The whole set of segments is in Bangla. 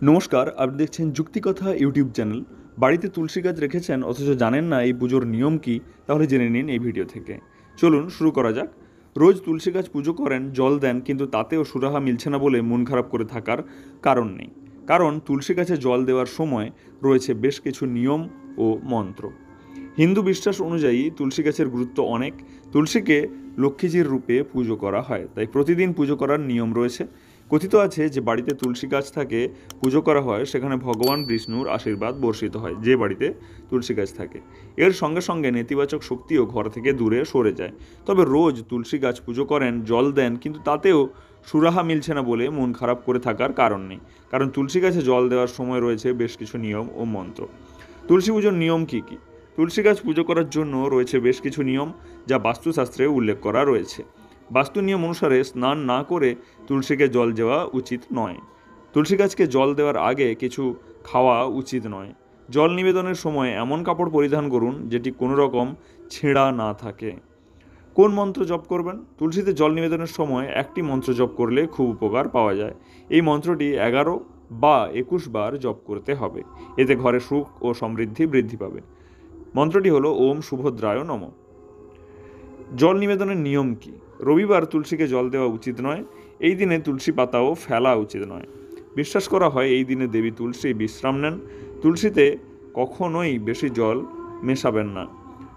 নমস্কার, আপনি দেখছেন যুক্তিকথা ইউটিউব চ্যানেল। বাড়িতে তুলসী গাছ রেখেছেন অথচ জানেন না এই পুজোর নিয়ম কী? তাহলে জেনে নিন এই ভিডিও থেকে। চলুন শুরু করা যাক। রোজ তুলসী গাছ পুজো করেন, জল দেন, কিন্তু তাতেও সুরাহা মিলছে না বলে মন খারাপ করে থাকার কারণ নেই। কারণ তুলসী গাছে জল দেওয়ার সময় রয়েছে বেশ কিছু নিয়ম ও মন্ত্র। হিন্দু বিশ্বাস অনুযায়ী তুলসী গাছের গুরুত্ব অনেক। তুলসীকে লক্ষ্মীজির রূপে পুজো করা হয়, তাই প্রতিদিন পুজো করার নিয়ম রয়েছে। কথিত আছে যে বাড়িতে তুলসী গাছ থাকে, পুজো করা হয়, সেখানে ভগবান বিষ্ণুর আশীর্বাদ বর্ষিত হয়। যে বাড়িতে তুলসী গাছ থাকে, এর সঙ্গে সঙ্গে নেতিবাচক শক্তিও ঘর থেকে দূরে সরে যায়। তবে রোজ তুলসী গাছ পুজো করেন, জল দেন, কিন্তু তাতেও সুরাহা মিলছে না বলে মন খারাপ করে থাকার কারণ নেই। কারণ তুলসী গাছে জল দেওয়ার সময় রয়েছে বেশ কিছু নিয়ম ও মন্ত্র। তুলসী পুজোর নিয়ম কী কী? তুলসী গাছ পুজো করার জন্য রয়েছে বেশ কিছু নিয়ম, যা বাস্তুশাস্ত্রে উল্লেখ করা রয়েছে। বাস্তু নিয়ম অনুসারে স্নান না করে তুলসীকে জল দেওয়া উচিত নয়। তুলসী গাছকে জল দেওয়ার আগে কিছু খাওয়া উচিত নয়। জল নিবেদনের সময় এমন কাপড় পরিধান করুন যেটি কোনো রকম ছেঁড়া না থাকে। কোন মন্ত্র জপ করবেন? তুলসীতে জল নিবেদনের সময় একটি মন্ত্র জপ করলে খুব উপকার পাওয়া যায়। এই মন্ত্রটি 11 বা 21 বার জপ করতে হবে। এতে ঘরে সুখ ও সমৃদ্ধি বৃদ্ধি পাবে। মন্ত্রটি হলো ওম সুভদ্রায় নমঃ। জল নিবেদনের নিয়ম কি? রবিবার তুলসীকে জল দেওয়া উচিত নয়। এই দিনে তুলসী পাতাও ফেলা উচিত নয়। বিশ্বাস করা হয় এই দিনে দেবী তুলসী বিশ্রাম নেন। তুলসীতে কখনোই বেশি জল মেশাবেন না।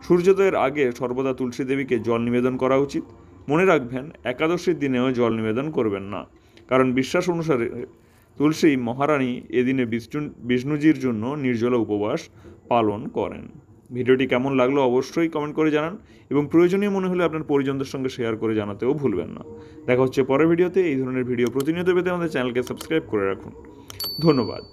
সূর্যোদয়ের আগে সর্বদা তুলসী দেবীকে জল নিবেদন করা উচিত। মনে রাখবেন, একাদশীর দিনেও জল নিবেদন করবেন না, কারণ বিশ্বাস অনুসারে তুলসী মহারানী এদিনে বিষ্ণুজির জন্য নির্জলা উপবাস পালন করেন। ভিডিওটি কেমন লাগলো অবশ্যই কমেন্ট করে জানান, এবং প্রয়োজনীয় মনে হলে আপনার পরিজনদের সঙ্গে শেয়ার করে জানাতেও ভুলবেন না। দেখা হচ্ছে পরের ভিডিওতে। এই ধরনের ভিডিও প্রতিনিয়ত পেতে আমাদের চ্যানেলকে সাবস্ক্রাইব করে রাখুন। ধন্যবাদ।